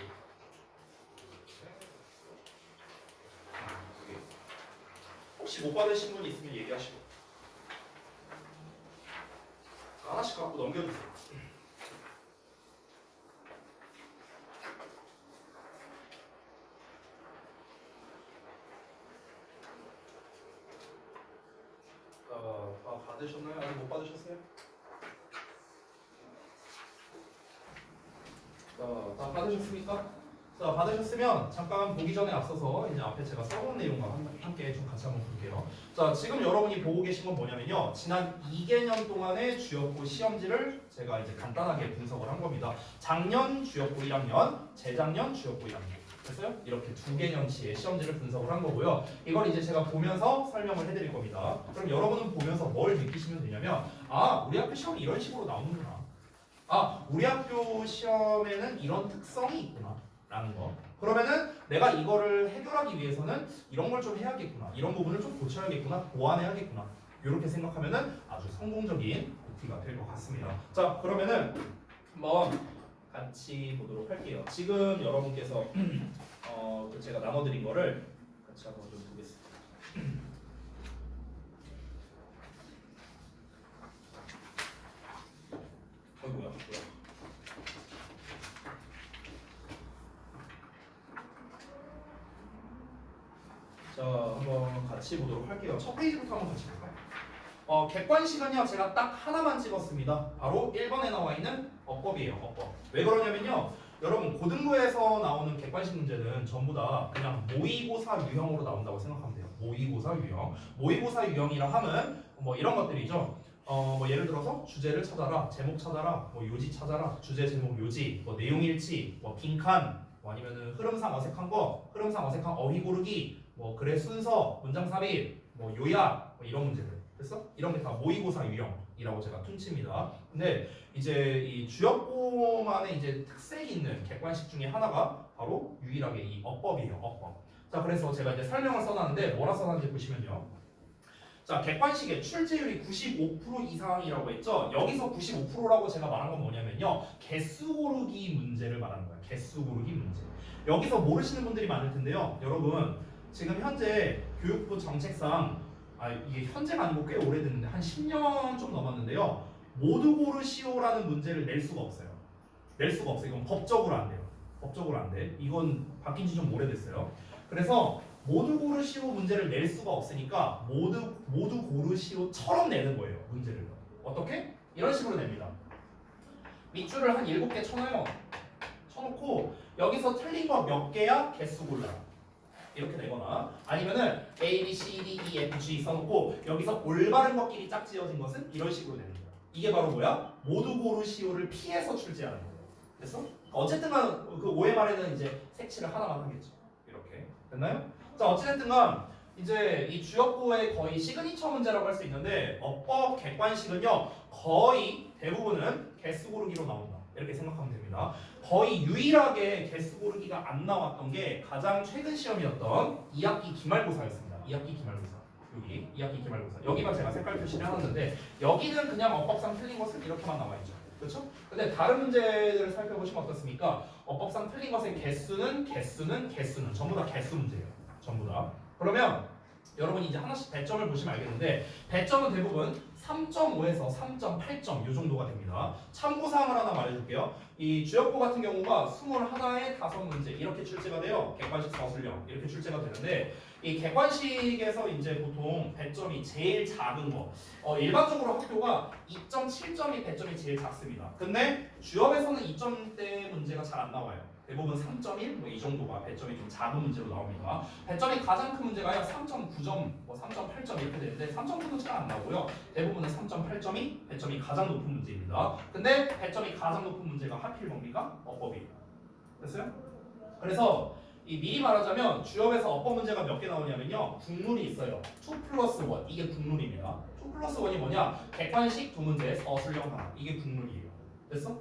혹시 못 받으신 분 있으면 얘기하시고. 하나씩 갖고 넘겨주세요. 받으셨나요? 아직 못 받으셨어요? 자, 자, 받으셨습니까? 자, 받으셨으면 잠깐 보기 전에 앞서서 이제 앞에 제가 써본 내용과 함께 좀 같이 한번 볼게요. 자, 지금 여러분이 보고 계신 건 뭐냐면요. 지난 2개년 동안의 주역고 시험지를 제가 이제 간단하게 분석을 한 겁니다. 작년 주역고 1학년, 재작년 주역고 1학년. 됐어요? 이렇게 2개년치의 시험지를 분석을 한 거고요. 이걸 이제 제가 보면서 설명을 해드릴 겁니다. 그럼 여러분은 보면서 뭘 느끼시면 되냐면, 아, 우리 학교 시험이 이런 식으로 나오는구나. 아, 우리 학교 시험에는 이런 특성이 있구나 라는 거. 그러면은 내가 이거를 해결하기 위해서는 이런 걸 좀 해야겠구나, 이런 부분을 좀 고쳐야겠구나, 보완해야겠구나, 이렇게 생각하면은 아주 성공적인 OT가 될 것 같습니다. 자, 그러면은 한번 같이 보도록 할게요. 지금 여러분께서 그 제가 나눠드린 거를 같이 한번 좀 보겠습니다. 뭐야? 자, 한번 같이 보도록 할게요. 첫 페이지부터 한번 같이 볼까요? 객관식은요, 제가 딱 하나만 찍었습니다. 바로 1번에 나와 있는 어법이에요. 어법. 왜 그러냐면요, 여러분 고등부에서 나오는 객관식 문제는 전부 다 그냥 모의고사 유형으로 나온다고 생각하면 돼요. 모의고사 유형. 모의고사 유형이라 함은 뭐 이런 것들이죠. 뭐 예를 들어서 주제를 찾아라, 제목 찾아라, 뭐 요지 찾아라, 주제, 제목, 요지, 뭐 내용 일치, 뭐 빈칸, 뭐 아니면은 흐름상 어색한 거, 흐름상 어색한 어휘 고르기, 뭐 글의 순서, 문장 삽입, 뭐 요약, 뭐 이런 문제들. 됐어? 이런 게 다 모의고사 유형이라고 제가 퉁칩니다. 근데 이제 이 주역고만의 이제 특색이 있는 객관식 중에 하나가 바로 유일하게 이 어법이에요. 어법. 자, 그래서 제가 이제 설명을 써놨는데 뭐라 써놨는지 보시면요. 자, 객관식의 출제율이 95% 이상이라고 했죠. 여기서 95%라고 제가 말한 건 뭐냐면요, 개수 고르기 문제를 말하는 거예요. 개수 고르기 문제. 여기서 모르시는 분들이 많을 텐데요, 여러분 지금 현재 교육부 정책상, 이게 현재가 아니고 꽤 오래됐는데 한 10년 좀 넘었는데요, 모두 고르시오라는 문제를 낼 수가 없어요. 낼 수가 없어요. 이건 법적으로 안 돼요. 법적으로 안 돼. 이건 바뀐 지 좀 오래됐어요. 그래서 모두 고르시오 문제를 낼 수가 없으니까 모두 고르시오처럼 내는 거예요. 문제를. 어떻게? 이런 식으로 냅니다. 밑줄을 한 7개 쳐놔요. 쳐놓고 여기서 틀린 거 몇 개야? 개수 골라. 이렇게 내거나, 아니면은 A, B, C, D, E, F, G 써놓고 여기서 올바른 것끼리 짝지어진 것은 이런 식으로 내는 거야. 이게 바로 뭐야? 모두 고르시오를 피해서 출제하는 거예요. 됐어? 어쨌든간 그 OMR에는 이제 색칠을 하나만 하겠죠. 이렇게 됐나요? 자, 어찌됐든간 이제 이 주역고의 거의 시그니처 문제라고 할 수 있는데, 어법 객관식은요 거의 대부분은 개수 고르기로 나온다, 이렇게 생각하면 됩니다. 거의 유일하게 개수 고르기가 안 나왔던 게 가장 최근 시험이었던 2학기 기말고사였습니다. 2학기 기말고사. 여기 2학기 기말고사. 여기만 제가 색깔 표시를 해놨는데 여기는 그냥 어법상 틀린 것은 이렇게만 나와있죠. 그렇죠? 근데 다른 문제들을 살펴보시면 어떻습니까? 어법상 틀린 것의 개수는 전부 다 개수 문제예요. 전부 다. 그러면 여러분이 이제 하나씩 배점을 보시면 알겠는데, 배점은 대부분 3.5에서 3.8점 이 정도가 됩니다. 참고사항을 하나 말해줄게요. 이 주역고 같은 경우가 21에 5문제 이렇게 출제가 돼요. 객관식 서술형 이렇게 출제가 되는데, 이 객관식에서 이제 보통 배점이 제일 작은 거, 일반적으로 학교가 2.7점이 배점이 제일 작습니다. 근데 주업에서는 2점대 문제가 잘 안 나와요. 대부분 3.1 뭐 이 정도가 배점이 좀 작은 문제로 나옵니다. 배점이 가장 큰 문제가 3.9점, 뭐 3.8점 이렇게 되는데 3.9는 잘 안 나오고요. 대부분은 3.8점이 배점이 가장 높은 문제입니다. 근데 배점이 가장 높은 문제가 하필 뭡니까? 어법이에요. 됐어요? 그래서 이 미리 말하자면 주역에서 어법 문제가 몇 개 나오냐면요, 국룰이 있어요. 2+1 이게 국룰입니다. 2+1이 뭐냐? 객관식 2문제, 서술형 하나, 이게 국룰이에요. 됐어?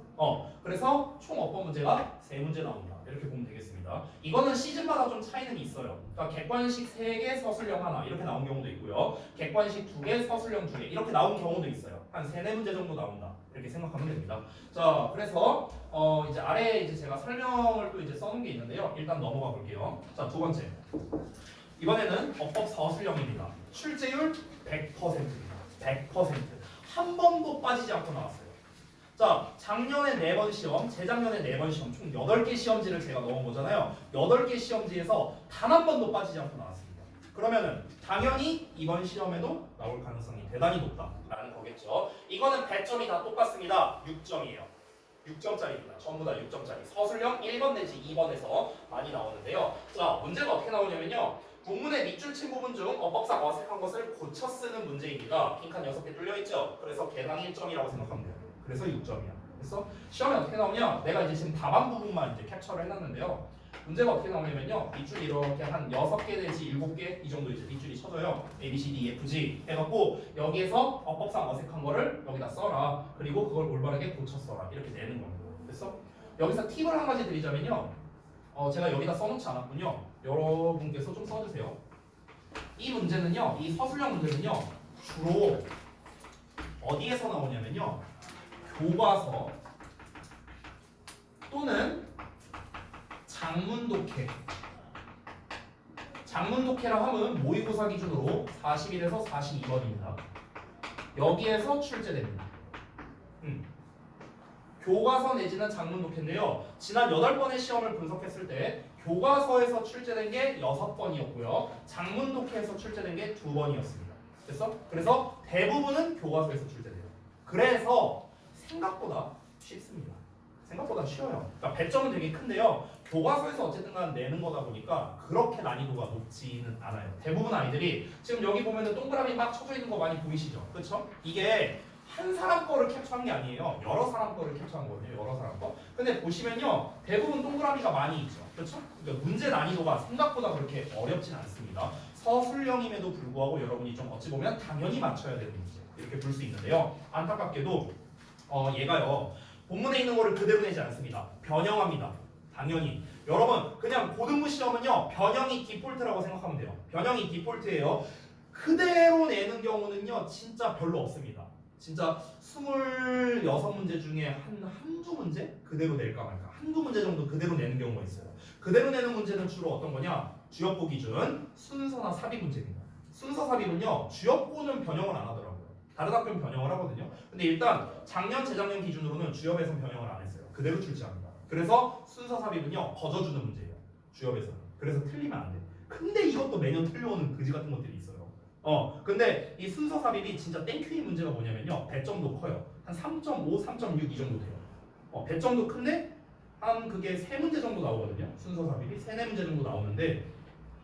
그래서 총 어법 문제가 3문제 나온다, 이렇게 보면 되겠습니다. 이거는 시즌마다 좀 차이는 있어요. 그러니까 객관식 3개, 서술형 하나 이렇게 나온 경우도 있고요, 객관식 2개, 서술형 2개 이렇게 나온 경우도 있어요. 한 3-4문제 정도 나온다, 이렇게 생각하면 됩니다. 자, 그래서 이제 아래에 이제 제가 설명을 또 이제 써놓은 게 있는데요. 일단 넘어가 볼게요. 자, 두 번째. 이번에는 어법 서술형입니다. 출제율 100%입니다. 100%. 한 번도 빠지지 않고 나왔어요. 자, 작년에 4번 시험, 재작년에 4번 시험, 총 8개 시험지를 제가 넣은 거잖아요. 8개 시험지에서 단 한 번도 빠지지 않고 나왔습니다. 그러면은 당연히 이번 시험에도 나올 가능성이 대단히 높다라는 거겠죠. 이거는 배점이 다 똑같습니다. 6점이에요. 6점짜리입니다. 전부 다 6점짜리. 서술형 1번 내지 2번에서 많이 나오는데요. 자, 문제가 어떻게 나오냐면요. 본문의 밑줄 친 부분 중 어법상 어색한 것을 고쳐 쓰는 문제입니다. 빈칸 6개 뚫려있죠? 그래서 개당 1점이라고 생각하면 돼요. 그래서 6점이야. 그래서 시험에 어떻게 나오냐? 내가 이제 지금 답안 부분만 이제 캡처를 해놨는데요. 문제가 어떻게 나오냐면요. 밑줄 이렇게 한 6개 내지 7개 이 정도 이제 밑줄이 쳐져요. A, B, C, D, E, F, G 해갖고 여기에서 어법상 어색한 거를 여기다 써라. 그리고 그걸 올바르게 고쳐 써라. 이렇게 내는 겁니다. 그래서 여기서 팁을 한 가지 드리자면요. 제가 여기다 써놓지 않았군요. 여러분께서 좀 써주세요. 이 문제는요. 이 서술형 문제는요. 주로 어디에서 나오냐면요. 교과서 또는 장문독해. 장문독해라 하면 모의고사 기준으로 41에서 42번입니다. 여기에서 출제됩니다. 교과서 내지는 장문독해인데요. 지난 8번의 시험을 분석했을 때 교과서에서 출제된 게 6번이었고요. 장문독해에서 출제된 게 2번이었습니다. 그래서 대부분은 교과서에서 출제돼요. 그래서 생각보다 쉽습니다. 생각보다 쉬워요. 그러니까 배점은 되게 큰데요. 교과서에서 어쨌든 간 내는 거다 보니까 그렇게 난이도가 높지는 않아요. 대부분 아이들이 지금 여기 보면은 동그라미 막 쳐져 있는 거 많이 보이시죠? 그렇죠? 이게 한 사람 거를 캡처한 게 아니에요. 여러 사람 거를 캡처한 거거든요. 여러 사람 거. 근데 보시면요. 대부분 동그라미가 많이 있죠. 그렇죠? 그러니까 문제 난이도가 생각보다 그렇게 어렵진 않습니다. 서술형임에도 불구하고 여러분이 좀 어찌 보면 당연히 맞춰야 되는 문제. 이렇게 볼 수 있는데요. 안타깝게도 얘가요. 본문에 있는 거를 그대로 내지 않습니다. 변형합니다. 당연히. 여러분 그냥 고등부 시험은요. 변형이 디폴트라고 생각하면 돼요. 변형이 디폴트예요. 그대로 내는 경우는요. 진짜 별로 없습니다. 진짜 26문제 중에 한두 문제 그대로 낼까 말까. 한두 문제 정도 그대로 내는 경우가 있어요. 그대로 내는 문제는 주로 어떤 거냐? 주역보 기준 순서나 삽입 문제입니다. 순서 삽입은요. 주역보는 변형을 안 하더라고요. 다른 학교는 변형을 하거든요. 근데 일단 작년, 재작년 기준으로는 주역에서는 변형을 안 했어요. 그대로 출제합니다. 그래서 순서 삽입은요. 거저주는 문제예요. 주역에서는. 그래서 틀리면 안 돼. 근데 이것도 매년 틀려오는 그지 같은 것들이 있어요. 근데 이 순서 삽입이 진짜 땡큐인 문제가 뭐냐면요. 배점도 커요. 한 3.5, 3.6 이 정도 돼요. 배점도 큰데 한 그게 3문제 정도 나오거든요. 순서 삽입이 3-4문제 정도 나오는데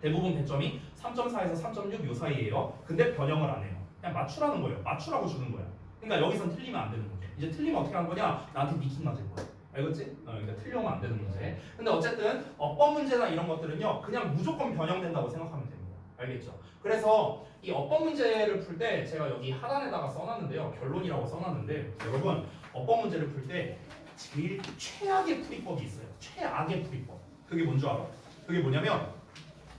대부분 배점이 3.4에서 3.6 요 사이예요. 근데 변형을 안 해요. 그냥 맞추라는 거예요. 맞추라고 주는 거야. 그러니까 여기선 틀리면 안 되는 거죠. 이제 틀리면 어떻게 하는 거냐? 나한테 미팅 맞을 거야. 알겠지? 그러니까 틀리면 안 되는 문제. 근데 어쨌든 어법 문제나 이런 것들은요. 그냥 무조건 변형된다고 생각하면 됩니다. 알겠죠? 그래서 이 어법 문제를 풀 때 제가 여기 하단에다가 써놨는데요. 결론이라고 써놨는데 여러분 어법 문제를 풀 때 제일 최악의 풀이법이 있어요. 최악의 풀이법. 그게 뭔 줄 알아? 그게 뭐냐면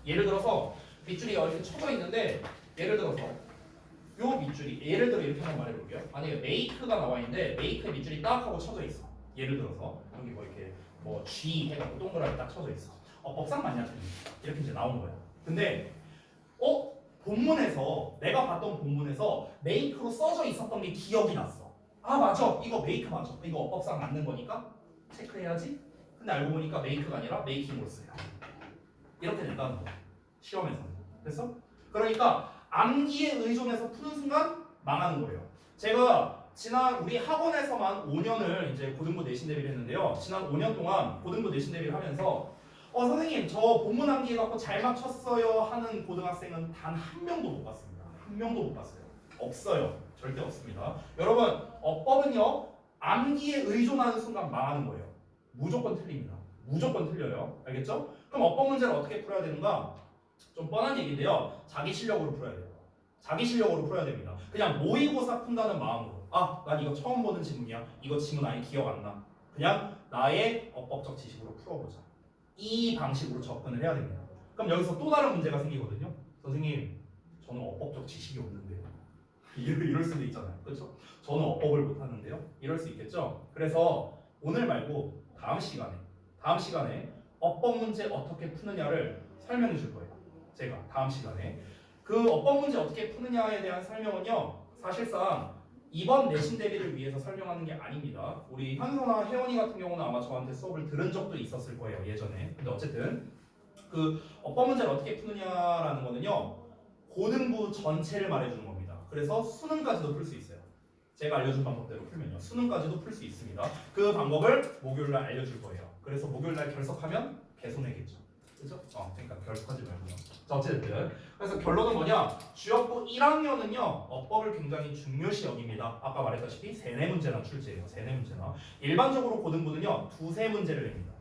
예를 들어서 밑줄이 이렇게 쳐져 있는데 예를 들어서 요 밑줄이 예를 들어 이렇게 한번 말해볼게요. 만약에 메이크가 나와 있는데 메이크의 밑줄이 딱 하고 쳐져 있어. 예를 들어서 여기 뭐 이렇게 뭐 G 해갖고 동그랗게 딱 쳐져 있어. 법상 맞냐 틀리냐 이렇게 이제 나오는 거야. 근데 본문에서 내가 봤던 본문에서 메이크로 써져 있었던 게 기억이 났어. 아 맞아 이거 메이크 맞아. 이거 어법상 맞는 거니까 체크해야지. 근데 알고 보니까 메이크가 아니라 메이킹으로 써요. 이렇게 된다는 거야. 시험에서는. 됐어? 그러니까 암기에 의존해서 푸는 순간 망하는 거예요. 제가 지난 우리 학원에서만 5년을 이제 고등부 내신 대비를 했는데요. 지난 5년 동안 고등부 내신 대비를 하면서 선생님 저 본문 암기 해갖고 잘 맞췄어요 하는 고등학생은 단 한 명도 못 봤습니다. 한 명도 못 봤어요. 없어요. 절대 없습니다. 여러분 어법은요 암기에 의존하는 순간 망하는 거예요. 무조건 틀립니다. 무조건 틀려요. 알겠죠? 그럼 어법 문제를 어떻게 풀어야 되는가? 좀 뻔한 얘기인데요. 자기 실력으로 풀어야 돼요. 자기 실력으로 풀어야 됩니다. 그냥 모의고사 푼다는 마음으로 난 이거 처음 보는 지문이야. 이거 지문 아예 기억 안 나. 그냥 나의 어법적 지식으로 풀어보자. 이 방식으로 접근을 해야 됩니다. 그럼 여기서 또 다른 문제가 생기거든요. 선생님, 저는 어법적 지식이 없는데요. 이럴 수도 있잖아요. 그렇죠? 저는 어법을 못하는데요. 이럴 수 있겠죠? 그래서 오늘 말고 다음 시간에 어법 문제 어떻게 푸느냐를 설명해 줄 거예요. 제가 다음 시간에 그 어법 문제 어떻게 푸느냐에 대한 설명은요. 사실상 이번 내신 대비를 위해서 설명하는 게 아닙니다. 우리 현서나 혜원이 같은 경우는 아마 저한테 수업을 들은 적도 있었을 거예요. 예전에. 근데 어쨌든 그 어법 문제를 어떻게 푸느냐라는 거는요. 고등부 전체를 말해주는 겁니다. 그래서 수능까지도 풀 수 있어요. 제가 알려준 방법대로 풀면요. 수능까지도 풀 수 있습니다. 그 방법을 목요일날 알려줄 거예요. 그래서 목요일날 결석하면 개손해겠죠. 그죠? 그러니까 결석하지 말고요. 자, 어쨌든 그래서 결론은 뭐냐? 주역부 1학년은요 어법을 굉장히 중요시 여깁니다. 아까 말했다시피 세네 문제나 출제해요. 세네 문제나 일반적으로 고등부는요 두세 문제를 냅니다.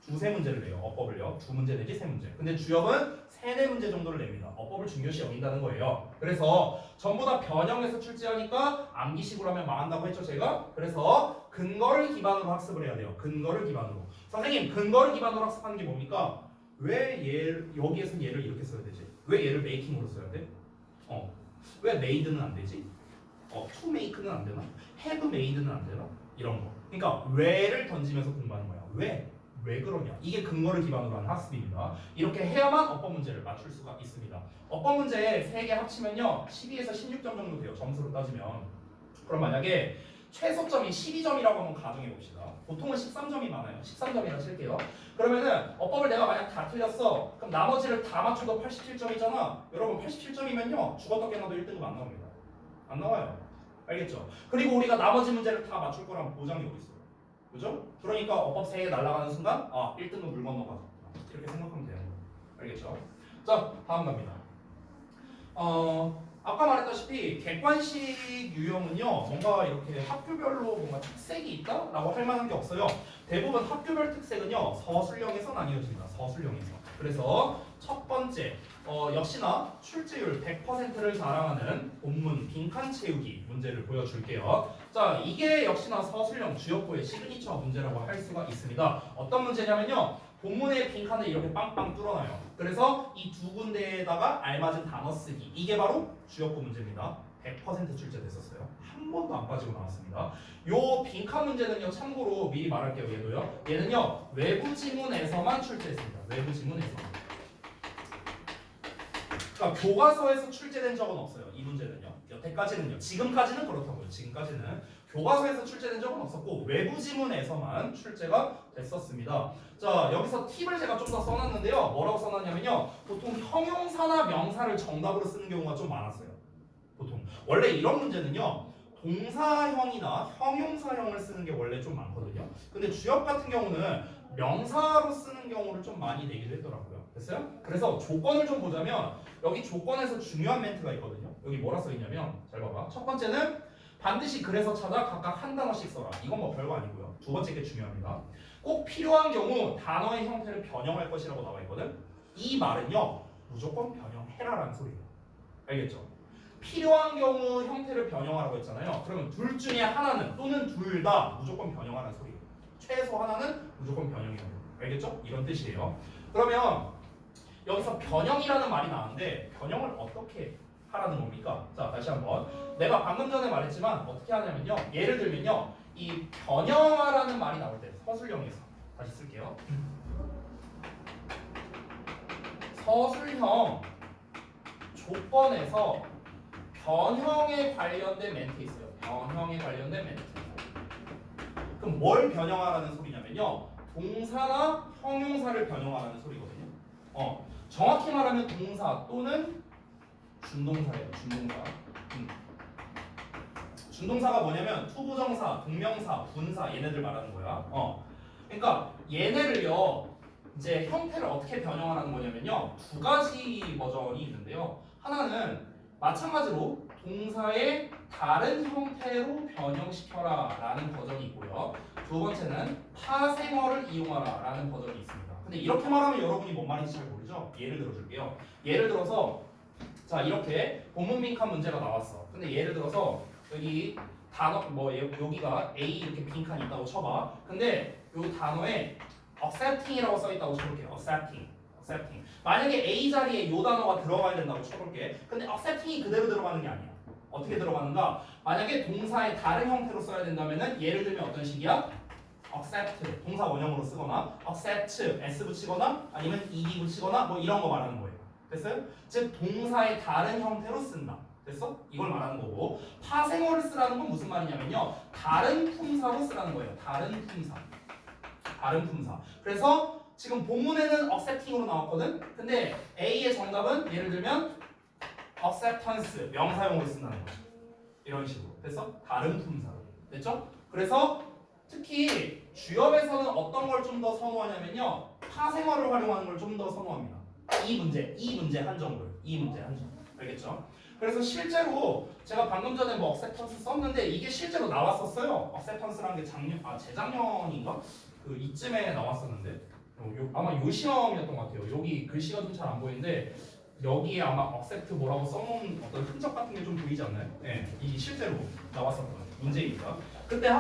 두세 문제를 내요. 어법을요. 두 문제 내지 세 문제. 근데 주역은 세네 문제 정도를 냅니다. 어법을 중요시 여긴다는 거예요. 그래서 전부 다 변형해서 출제하니까 암기식으로 하면 망한다고 했죠, 제가. 그래서 근거를 기반으로 학습을 해야 돼요. 근거를 기반으로. 선생님, 근거를 기반으로 학습하는 게 뭡니까? 왜 여기에서 얘를 이렇게 써야 되지? 왜 얘를 메이킹으로 써야 돼? 왜 made는 안 되지? to make는 안 되나? have made는 안 되나? 이런 거. 그러니까 왜를 던지면서 공부하는 거야. 왜? 왜 그러냐? 이게 근거를 기반으로 하는 학습입니다. 이렇게 해야만 어법 문제를 맞출 수가 있습니다. 어법 문제 3개 합치면요 12에서 16점 정도 돼요. 점수로 따지면. 그럼 만약에 최소점이 12점이라고 한번 가정해 봅시다. 보통은 13점이 많아요. 13점이라 칠게요. 그러면은 어법을 내가 만약 다 틀렸어. 그럼 나머지를 다 맞춰도 87점이잖아. 여러분 87점이면요 죽었다 깨나도 1등급 안 나옵니다. 안 나와요. 알겠죠? 그리고 우리가 나머지 문제를 다 맞출 거라는 보장이 어디 있어요? 그죠? 그러니까 어법 3개 날아가는 순간 1등급 물 건너가자. 이렇게 생각하면 돼요. 알겠죠? 자, 다음 갑니다. 아까 말했다시피 객관식 유형은요 뭔가 이렇게 학교별로 뭔가 특색이 있다라고 할 만한 게 없어요. 대부분 학교별 특색은요 서술형에서 나뉘어집니다. 서술형에서. 그래서 첫 번째 역시나 출제율 100%를 자랑하는 본문 빈칸 채우기 문제를 보여줄게요. 자, 이게 역시나 서술형 주역부의 시그니처 문제라고 할 수가 있습니다. 어떤 문제냐면요. 본문의 빈칸을 이렇게 빵빵 뚫어놔요. 그래서 이 두 군데에다가 알맞은 단어 쓰기. 이게 바로 주역부 문제입니다. 100% 출제됐었어요. 한 번도 안 빠지고 나왔습니다. 요 빈칸 문제는요. 참고로 미리 말할게요. 얘도요. 얘는요. 외부 지문에서만 출제했습니다. 외부 지문에서만. 그러니까 교과서에서 출제된 적은 없어요. 이 문제는요. 여태까지는요. 지금까지는 그렇다고요. 지금까지는 교과서에서 출제된 적은 없었고 외부 지문에서만 출제가 됐었습니다. 자, 여기서 팁을 제가 좀 더 써놨는데요. 뭐라고 써놨냐면요. 보통 형용사나 명사를 정답으로 쓰는 경우가 좀 많았어요. 보통 원래 이런 문제는요. 동사형이나 형용사형을 쓰는 게 원래 좀 많거든요. 근데 주역 같은 경우는 명사로 쓰는 경우를 좀 많이 내기도 했더라고요. 됐어요? 그래서 조건을 좀 보자면 여기 조건에서 중요한 멘트가 있거든요. 여기 뭐라 써있냐면 잘 봐봐. 첫 번째는 반드시 그래서 찾아 각각 한 단어씩 써라. 이건 뭐 별거 아니고요. 두 번째 게 중요합니다. 꼭 필요한 경우 단어의 형태를 변형할 것이라고 나와 있거든. 이 말은요 무조건 변형해라라는 소리예요. 알겠죠? 필요한 경우 형태를 변형하라고 했잖아요. 그러면 둘 중에 하나는 또는 둘 다 무조건 변형하라는 소리예요. 최소 하나는 무조건 변형해야 돼요. 알겠죠? 이런 뜻이에요. 그러면 여기서 변형이라는 말이 나왔는데 변형을 어떻게 하라는 겁니까? 자, 다시 한번. 내가 방금 전에 말했지만 어떻게 하냐면요. 예를 들면요. 이 변형하라는 말이 나올 때 서술형에서 다시 쓸게요. 서술형 조건에서 변형에 관련된 멘트 있어요. 변형에 관련된 멘트. 그럼 뭘 변형하라는 소리냐면요. 동사나 형용사를 변형하라는 소리거든요. 정확히 말하면 동사 또는 준동사예요. 준동사. 준동사가 뭐냐면 투부정사, 동명사, 분사 얘네들 말하는 거야. 그러니까 얘네를요. 이제 형태를 어떻게 변형하라는 거냐면요. 두 가지 버전이 있는데요. 하나는 마찬가지로 동사의 다른 형태로 변형시켜라 라는 버전이 있고요. 두 번째는 파생어를 이용하라 라는 버전이 있습니다. 근데 이렇게 말하면 여러분이 뭔 말인지 잘 모르죠? 예를 들어줄게요. 예를 들어서 자 이렇게 본문 빈칸 문제가 나왔어. 근데 예를 들어서 여기 단어 여기가 A 이렇게 빈칸이 있다고 쳐봐. 근데 이 단어에 accepting이라고 써 있다고 쳐볼게요. accepting. 만약에 A 자리에 이 단어가 들어가야 된다고 쳐볼게. 근데 accepting이 그대로 들어가는 게 아니야. 어떻게 들어가는가? 만약에 동사의 다른 형태로 써야 된다면은 예를 들면 어떤 식이야? accept 동사 원형으로 쓰거나 accept s 붙이거나 아니면 ed 붙이거나 뭐 이런 거 말하는 거예요. 됐어요? 즉 동사의 다른 형태로 쓴다. 됐어? 이걸 말하는 거고 파생어를 쓰라는 건 무슨 말이냐면요. 다른 품사로 쓰라는 거예요. 다른 품사. 그래서 지금 본문에는 accepting으로 나왔거든. 근데 A의 정답은 예를 들면 acceptance 명사용으로 쓴다는 거죠. 이런 식으로 됐어? 다른 품사로 됐죠? 그래서 특히 주협에서는 어떤 걸 좀 더 선호하냐면요 파생어를 활용하는 걸 좀 더 선호합니다. 이 문제 한정들 이 문제 한정 알겠죠? 그래서 실제로 제가 방금 전에 뭐 억셉턴스 썼는데 이게 실제로 나왔었어요. 억셉턴스라는 게 재작년인가? 그 이쯤에 나왔었는데 아마 요 시험이었던 것 같아요. 여기 글씨가 좀 잘 안 보이는데 여기에 아마 억셉트 뭐라고 써놓은 어떤 흔적 같은 게 좀 보이지 않나요? 네, 이 실제로 나왔었던 문제입니다. 그때